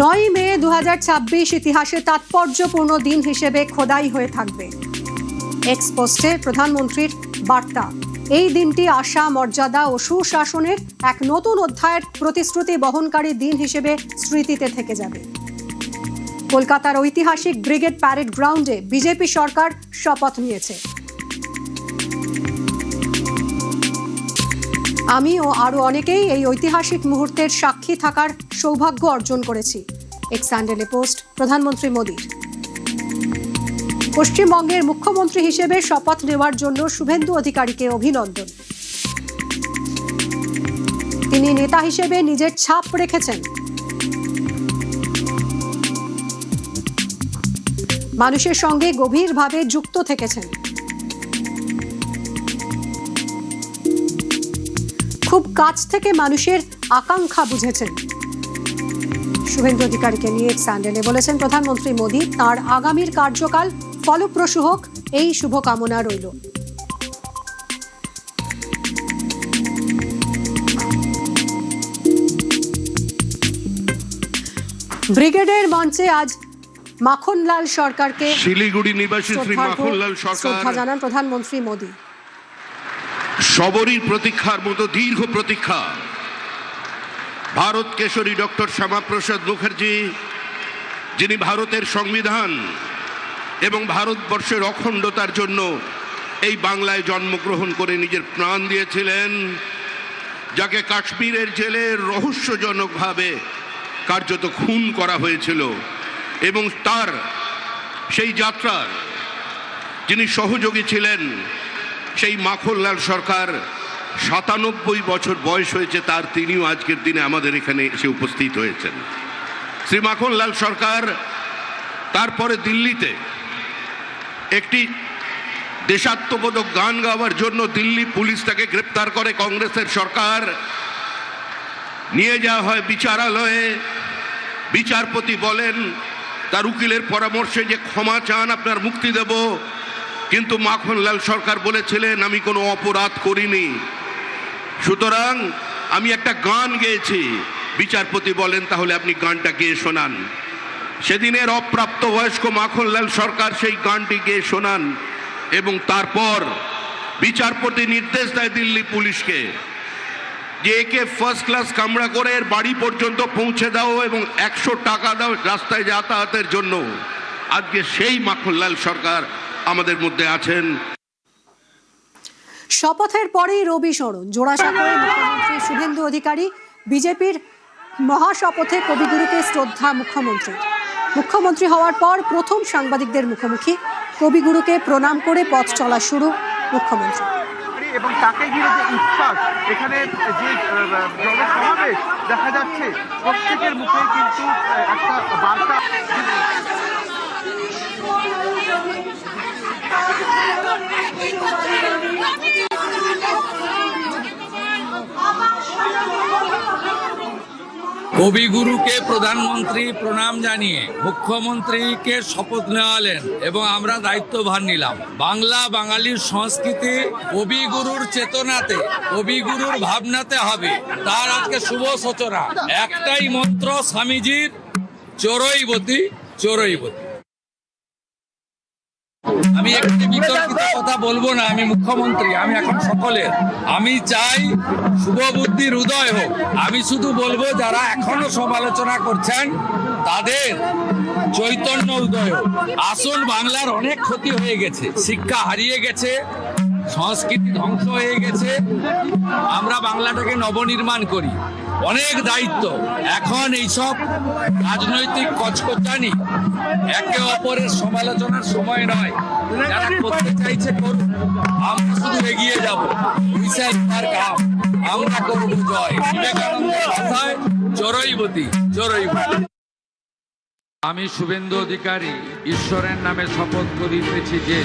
9 মে 2026 ইতিহাসে তাৎপর্যপূর্ণ দিন হিসেবে খোদাই হয়ে থাকবে। এক্স পোস্টে প্রধানমন্ত্রীর বার্তা, এই দিনটি আশা, মর্যাদা ও সুশাসনের এক নতুন অধ্যায়ের প্রতিশ্রুতি বহনকারী দিন হিসেবে স্মৃতিতে থেকে যাবে। কলকাতার ঐতিহাসিক ব্রিগেড প্যারেড গ্রাউন্ডে বিজেপি সরকার শপথ নিয়েছে। আমি ও আরো অনেকেই এই ঐতিহাসিক মুহূর্তের সাক্ষী থাকার সৌভাগ্য অর্জন করেছি। এক স্যান্ডেলে পোস্ট প্রধানমন্ত্রী মোদীর। পশ্চিমবঙ্গের মুখ্যমন্ত্রী হিসেবে শপথ নেওয়ার জন্য শুভেন্দু অধিকারীকে অভিনন্দন। তিনি নেতা হিসেবে নিজের ছাপ রেখেছেন। মানুষের সঙ্গে গভীরভাবে যুক্ত থেকেছেন। খুব কাছ থেকে মানুষের আকাঙ্ক্ষা বুঝেছেন। শুভেন্দু অধিকারীকে নিয়ে এক স্যান্ডেলে বলেছেন প্রধানমন্ত্রী মোদী, তাঁর আগামীর কার্যকাল ফলপ্রসূ হোক, এই শুভকামনা রইল। ব্রিগেডের মঞ্চে আজ মাখনলাল সরকারকে শিলিগুড়ি নিবাসী শ্রী মাখনলাল সরকার শ্রদ্ধা জানান প্রধানমন্ত্রী মোদী। সবরই প্রতীক্ষার মতো দীর্ঘ প্রতীক্ষা ভারত কেশরী ডক্টর শ্যামাপ্রসাদ মুখার্জি, যিনি ভারতের সংবিধান এবং ভারতবর্ষের অখণ্ডতার জন্য এই বাংলায় জন্মগ্রহণ করে নিজের প্রাণ দিয়েছিলেন, যাকে কাশ্মীরের জেলে রহস্যজনকভাবে কার্যত খুন করা হয়েছিল, এবং তার সেই যাত্রার যিনি সহযোগী ছিলেন, সেই মাখনলাল সরকার ৯৭ বছর বয়স হয়েছে তার, তিনিও আজকের দিনে আমাদের এখানে এসে উপস্থিত হয়েছেন। শ্রী মাখনলাল সরকার তারপরে দিল্লিতে একটি দেশাত্মবোধক গান গাওয়ার জন্য দিল্লি পুলিশ তাকে গ্রেপ্তার করে। কংগ্রেসের সরকার নিয়ে যাওয়া হয় বিচারালয়ে। বিচারপতি বলেন তার উকিলের পরামর্শে যে ক্ষমা চান, আপনার মুক্তি দেব। কিন্তু মাখনলাল সরকার বলেছিলেন আমি কোনো অপরাধ করিনি, সুতরাং আমি একটা গান গেয়েছি। বিচারপতি বলেন তাহলে আপনি গানটা গেয়ে শোনান। সেদিনের অপ্রাপ্ত বয়স্ক মাখনলাল সরকার সেই গানটি গেয়ে শোনান, এবং তারপর বিচারপতি নির্দেশ দেয় দিল্লি পুলিশকে যে একে ফার্স্ট ক্লাস কামরা করে এর বাড়ি পর্যন্ত পৌঁছে দাও এবং 100 টাকা দাও রাস্তায় যাতায়াতের জন্য। আজকে সেই মাখনলাল সরকার আমাদের মধ্যে আছেন। শপথের পরেই রবি শরণ জোড়াসাঁকোয় মুখ্যমন্ত্রী শুভেন্দু অধিকারী বিজেপির মহাশপথে কবিগুরুকে শ্রদ্ধা মুখ্যমন্ত্রী হওয়ার পর প্রথম সাংবাদিকদের মুখোমুখি। কবিগুরুকে প্রণাম করে পথ চলা শুরু মুখ্যমন্ত্রী। এবং তাকে ঘিরে যে উচ্ছ্বাস, এখানে যে জনসমাবেশ দেখা যাচ্ছে, প্রত্যেকের মুখে কিন্তু একটা বার্তা। কবিগুরুকে প্রধানমন্ত্রী প্রণাম জানিয়ে মুখ্যমন্ত্রীকে শপথ নেওয়ালেন এবং আমরা দায়িত্বভার নিলাম। বাংলা বাঙালির সংস্কৃতি কবিগুরুর চেতনাতে, কবিগুরুর ভাবনাতে হবে, তার আজকে শুভ সূচনা। একটাই মন্ত্র স্বামীজির, চোরইবতী চোরইবতী। আমি একটি বিতর্কিত কথা বলবো না, আমি মুখ্যমন্ত্রী, আমি এখন সকলের। আমি চাই শুভবুদ্ধির উদয় হোক। আমি শুধু বলবো যারা এখনো সমালোচনা করছেন তাদের চৈতন্য উদয় হোক। আসল বাংলার অনেক ক্ষতি হয়ে গেছে, শিক্ষা হারিয়ে গেছে, সংস্কৃতি ধ্বংস হয়ে গেছে। আমরা বাংলাটাকে নবনির্মাণ করি, অনেক দায়িত্ব। এখন এইসব রাজনৈতিক কচকচানি, একে অপরের সমালোচনার সময় নয়। যারা করতে চাইছে করুন, আমরা শুধু এগিয়ে যাব। আমরা করব জয়। বিবেকানন্দের ভাষায় চোরইবতী চোরইবতী। আমি শুভেন্দু অধিকারী ঈশ্বরের নামে শপথ করিতেছি যে